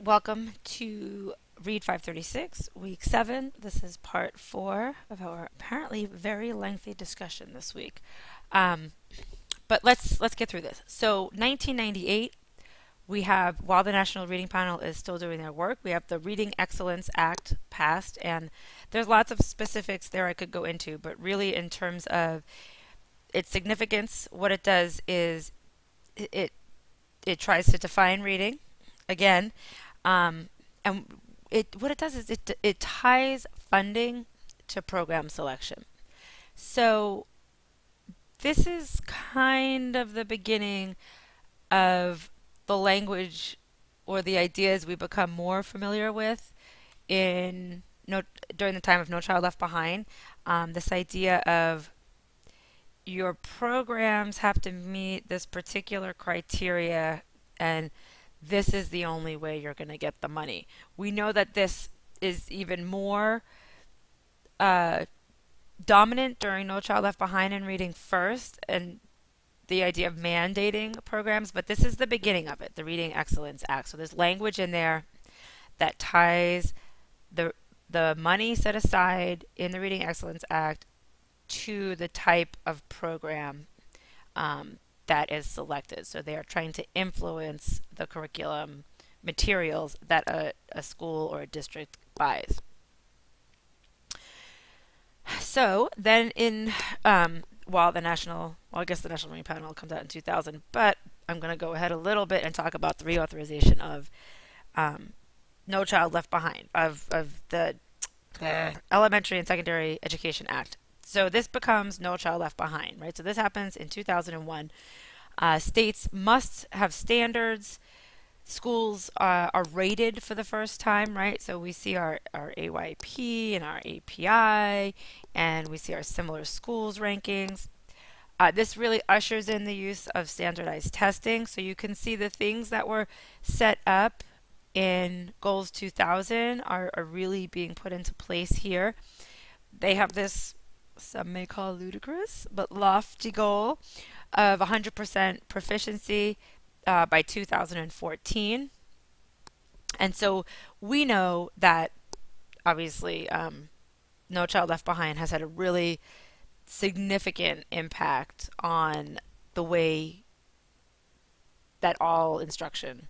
welcome to Read 536, Week 7. This is part 4 of our apparently very lengthy discussion this week. But let's get through this. So 1998, we have, while the National Reading Panel is still doing their work, we have the Reading Excellence Act passed, and there's lots of specifics there I could go into, but really in terms of its significance, what it does is it tries to define reading again, and what it does is it ties funding to program selection. So this is kind of the beginning of the language or the ideas we become more familiar with in during the time of No Child Left Behind. This idea of your programs have to meet this particular criteria, and this is the only way you're going to get the money. We know that this is even more dominant during No Child Left Behind and Reading First, and the idea of mandating programs, but this is the beginning of it, the Reading Excellence Act. So there's language in there that ties the money set aside in the Reading Excellence Act to the type of program that is selected. So they are trying to influence the curriculum materials that a school or a district buys. So then while the National Reading Panel comes out in 2000, but I'm going to go ahead a little bit and talk about the reauthorization of No Child Left Behind, of the Elementary and Secondary Education Act. So this becomes No Child Left Behind, right? So this happens in 2001. States must have standards. Schools are rated for the first time, right? So we see our AYP and our API, and we see our similar schools rankings. This really ushers in the use of standardized testing. So you can see the things that were set up in Goals 2000 are really being put into place here. They have this, some may call ludicrous, but lofty goal of 100% proficiency by 2014. And so we know that obviously No Child Left Behind has had a really significant impact on the way that all instruction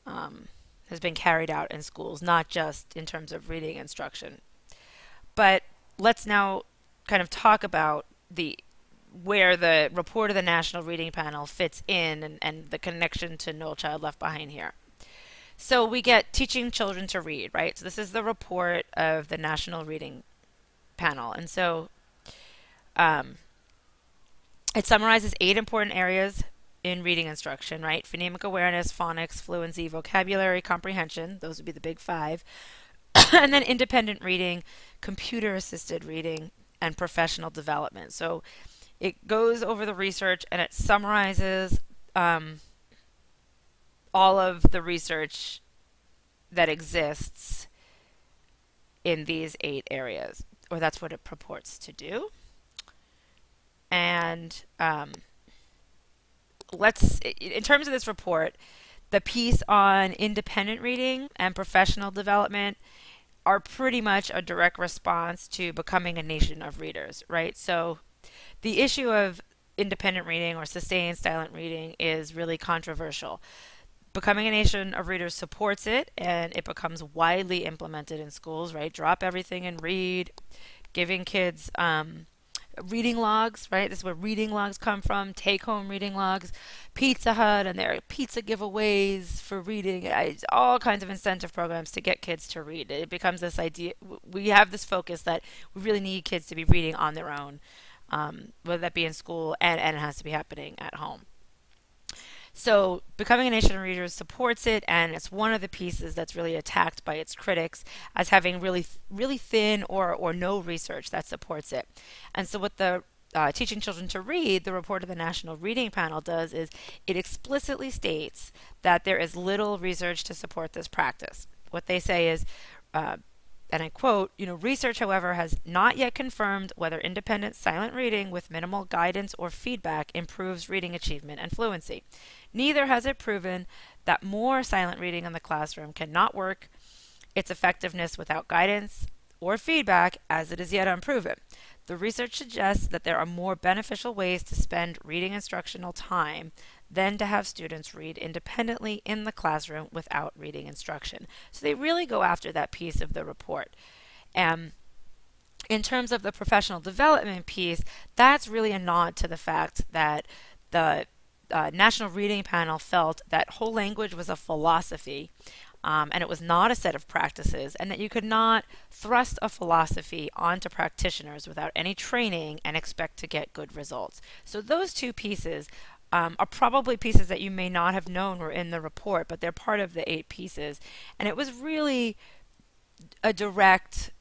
has been carried out in schools, not just in terms of reading instruction. But let's now kind of talk about where the report of the National Reading Panel fits in and the connection to No Child Left Behind here. So we get teaching children to read, right? So this is the report of the National Reading Panel. And so it summarizes 8 important areas in reading instruction, right? Phonemic awareness, phonics, fluency, vocabulary, comprehension. Those would be the big 5. And then independent reading, computer-assisted reading, and professional development. So it goes over the research and it summarizes all of the research that exists in these 8 areas, or that's what it purports to do. And in terms of this report, the piece on independent reading and professional development are pretty much a direct response to becoming a nation of readers, right? So the issue of independent reading or sustained silent reading is really controversial. Becoming a Nation of Readers supports it, and it becomes widely implemented in schools, right? Drop everything and read, giving kids reading logs, right? This is where reading logs come from, take-home reading logs, Pizza Hut, and there are pizza giveaways for reading, all kinds of incentive programs to get kids to read. It becomes this idea, we have this focus that we really need kids to be reading on their own, whether that be in school, and it has to be happening at home. So Becoming a Nation of Readers supports it, and it's one of the pieces that's really attacked by its critics as having really thin or no research that supports it. And so what the Teaching Children to Read, the report of the National Reading Panel, does is it explicitly states that there is little research to support this practice. What they say is, and I quote, research, however, has not yet confirmed whether independent silent reading with minimal guidance or feedback improves reading achievement and fluency. Neither has it proven that more silent reading in the classroom cannot work, its effectiveness without guidance or feedback as it is yet unproven. The research suggests that there are more beneficial ways to spend reading instructional time than to have students read independently in the classroom without reading instruction. So they really go after that piece of the report. And in terms of the professional development piece, that's really a nod to the fact that the National Reading Panel felt that whole language was a philosophy, and it was not a set of practices, and that you could not thrust a philosophy onto practitioners without any training and expect to get good results. So those two pieces are probably pieces that you may not have known were in the report, but they're part of the 8 pieces. And it was really a direct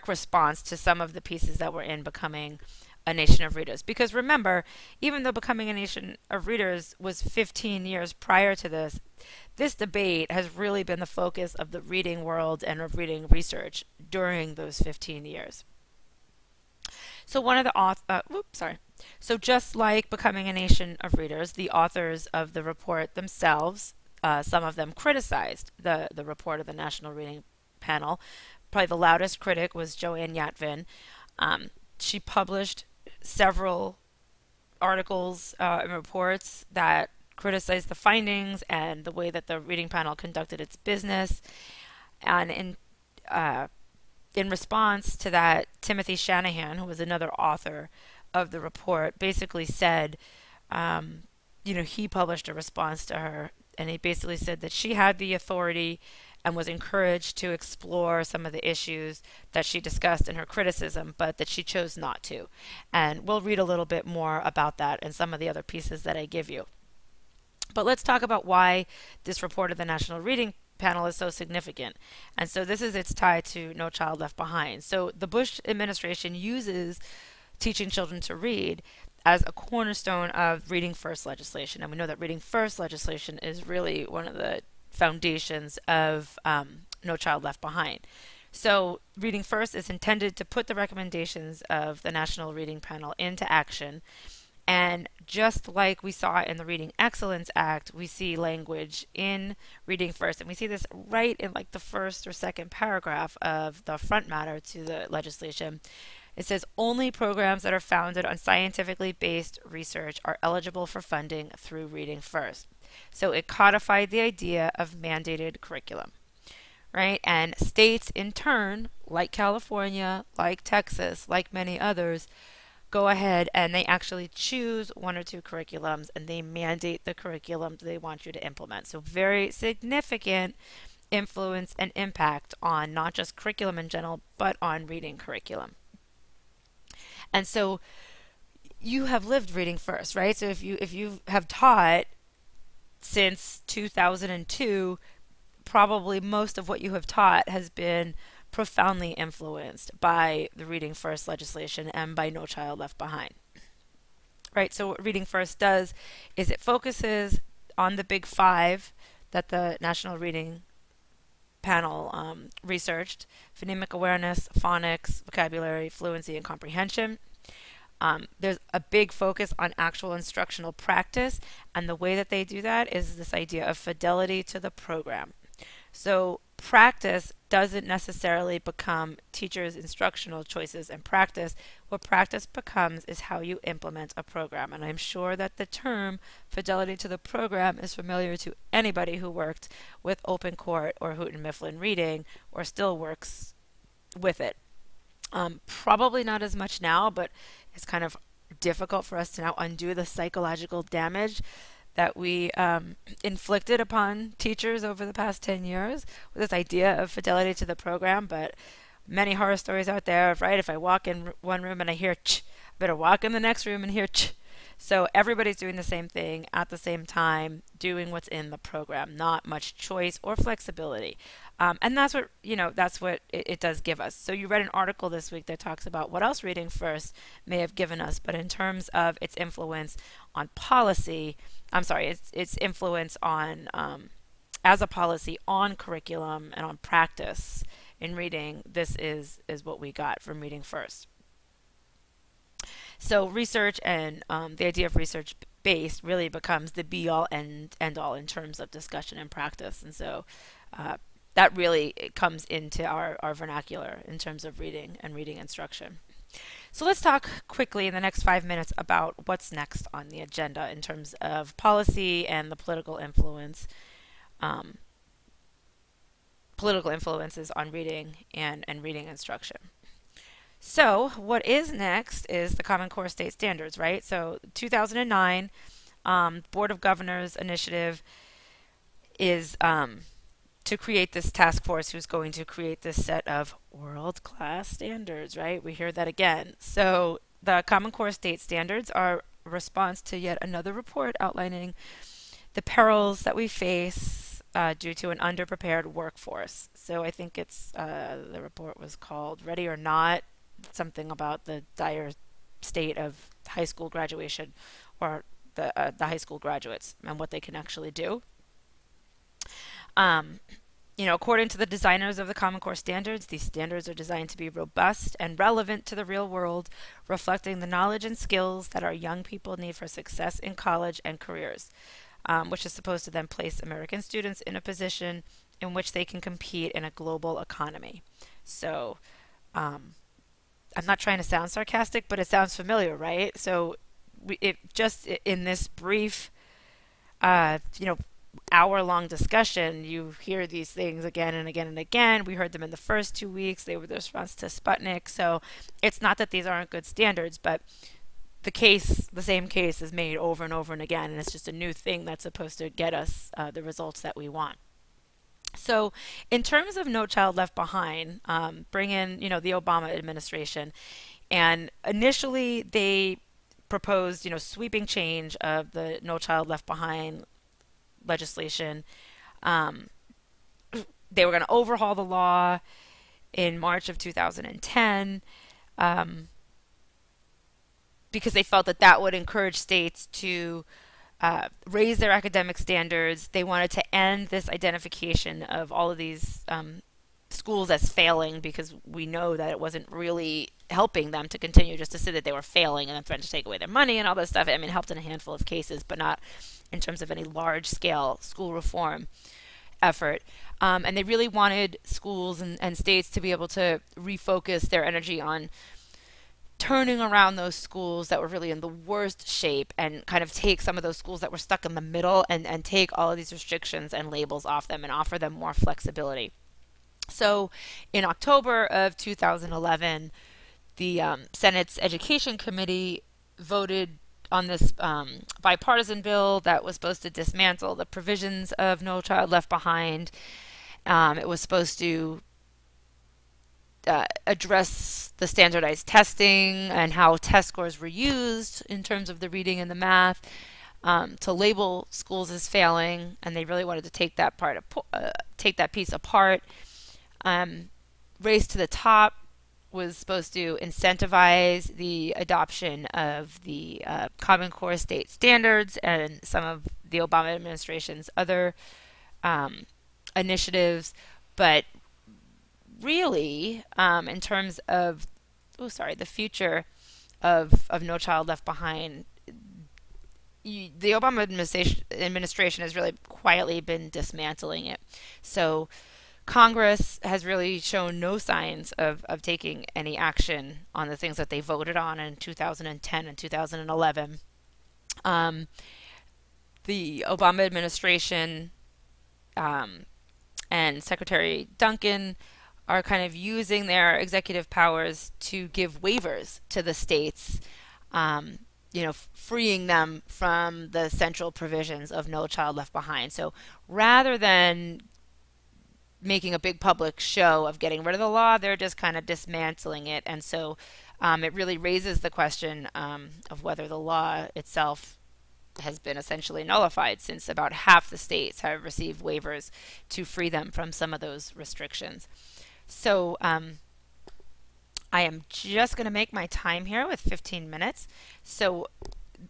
response to some of the pieces that were in Becoming a Nation of Readers. Because remember, even though Becoming a Nation of Readers was 15 years prior to this, this debate has really been the focus of the reading world and of reading research during those 15 years. So one of the So just like Becoming a Nation of Readers, the authors of the report themselves, some of them criticized the report of the National Reading Panel. Probably the loudest critic was Joanne Yatvin. She published several articles and reports that criticized the findings and the way that the reading panel conducted its business. And in response to that, Timothy Shanahan, who was another author of the report, basically said, he published a response to her, and he basically said that she had the authority and was encouraged to explore some of the issues that she discussed in her criticism, but that she chose not to. And we'll read a little bit more about that in some of the other pieces that I give you. But let's talk about why this report of the National Reading Panel is so significant. And so this is its tie to No Child Left Behind. So the Bush administration uses teaching children to read as a cornerstone of Reading First legislation. And we know that Reading First legislation is really one of the foundations of No Child Left Behind. So Reading First is intended to put the recommendations of the National Reading Panel into action. And just like we saw in the Reading Excellence Act, we see language in Reading First, and we see this right in like the first or second paragraph of the front matter to the legislation. It says only programs that are founded on scientifically based research are eligible for funding through Reading First. So it codified the idea of mandated curriculum, right? And states in turn, like California, like Texas, like many others, go ahead and they actually choose 1 or 2 curriculums and they mandate the curriculum they want you to implement. So very significant influence and impact on not just curriculum in general, but on reading curriculum. And so you have lived Reading First, right? So if you have taught since 2002, probably most of what you have taught has been profoundly influenced by the Reading First legislation and by No Child Left Behind. Right, so what Reading First does is it focuses on the big 5 that the National Reading Panel researched: phonemic awareness, phonics, vocabulary, fluency, and comprehension. There's a big focus on actual instructional practice, and the way that they do that is this idea of fidelity to the program. So practice doesn't necessarily become teachers' instructional choices and practice. What practice becomes is how you implement a program. And I'm sure that the term fidelity to the program is familiar to anybody who worked with Open Court or Houghton Mifflin Reading or still works with it. Probably not as much now, but it's kind of difficult for us to now undo the psychological damage that we inflicted upon teachers over the past 10 years with this idea of fidelity to the program. But many horror stories out there, right? If I walk in one room and I hear ch, I better walk in the next room and hear ch. So everybody's doing the same thing at the same time, doing what's in the program, not much choice or flexibility. And that's what, that's what it does give us. So you read an article this week that talks about what else Reading First may have given us, but in terms of its influence on policy, its influence on, as a policy on curriculum and on practice in reading, this is what we got from Reading First. So research and the idea of research based really becomes the be all and end all in terms of discussion and practice. And so that really comes into our vernacular in terms of reading and reading instruction. So let's talk quickly in the next 5 minutes about what's next on the agenda in terms of policy and the political influences on reading and reading instruction. So what is next is the Common Core State Standards, right? So 2009 Board of Governors initiative is to create this task force who's going to create this set of world-class standards, right? We hear that again. So the Common Core State Standards are a response to yet another report outlining the perils that we face due to an underprepared workforce. So I think it's the report was called Ready or Not, something about the dire state of high school graduation or the high school graduates and what they can actually do. According to the designers of the Common Core standards, these standards are designed to be robust and relevant to the real world, reflecting the knowledge and skills that our young people need for success in college and careers, which is supposed to then place American students in a position in which they can compete in a global economy. So, I'm not trying to sound sarcastic, but it sounds familiar, right? So, just in this brief, hour-long discussion, you hear these things again and again and again. We heard them in the first 2 weeks. They were the response to Sputnik. So it's not that these aren't good standards, but the same case is made over and over and again, and it's just a new thing that's supposed to get us the results that we want. So in terms of No Child Left Behind, bring in, the Obama administration, and initially they proposed, sweeping change of the No Child Left Behind legislation. They were going to overhaul the law in March of 2010 because they felt that would encourage states to raise their academic standards. They wanted to end this identification of all of these schools as failing, because we know that it wasn't really helping them to continue, just to say that they were failing and then threatened to take away their money and all this stuff. I mean, it helped in a handful of cases, but not in terms of any large-scale school reform effort. And they really wanted schools and states to be able to refocus their energy on turning around those schools that were really in the worst shape and kind of take some of those schools that were stuck in the middle and take all of these restrictions and labels off them and offer them more flexibility. So in October of 2011, the Senate's Education Committee voted on this bipartisan bill that was supposed to dismantle the provisions of No Child Left Behind. It was supposed to address the standardized testing and how test scores were used in terms of the reading and the math, to label schools as failing, and they really wanted to take that piece apart. Race to the Top was supposed to incentivize the adoption of the Common Core State Standards and some of the Obama administration's other initiatives, but really, in terms of the future of No Child Left Behind, the Obama administration has really quietly been dismantling it. So Congress has really shown no signs of taking any action on the things that they voted on in 2010 and 2011. The Obama administration and Secretary Duncan are kind of using their executive powers to give waivers to the states, freeing them from the central provisions of No Child Left Behind. So rather than making a big public show of getting rid of the law, they're just kind of dismantling it. And so it really raises the question of whether the law itself has been essentially nullified, since about half the states have received waivers to free them from some of those restrictions. So I am just going to make my time here with 15 minutes. So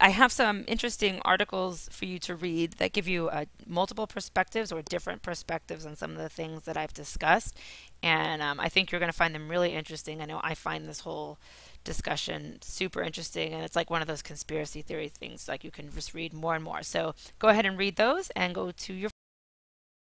I have some interesting articles for you to read that give you multiple perspectives or different perspectives on some of the things that I've discussed. And I think you're going to find them really interesting. I know I find this whole discussion super interesting, and it's like one of those conspiracy theory things, like you can just read more and more. So go ahead and read those and go to your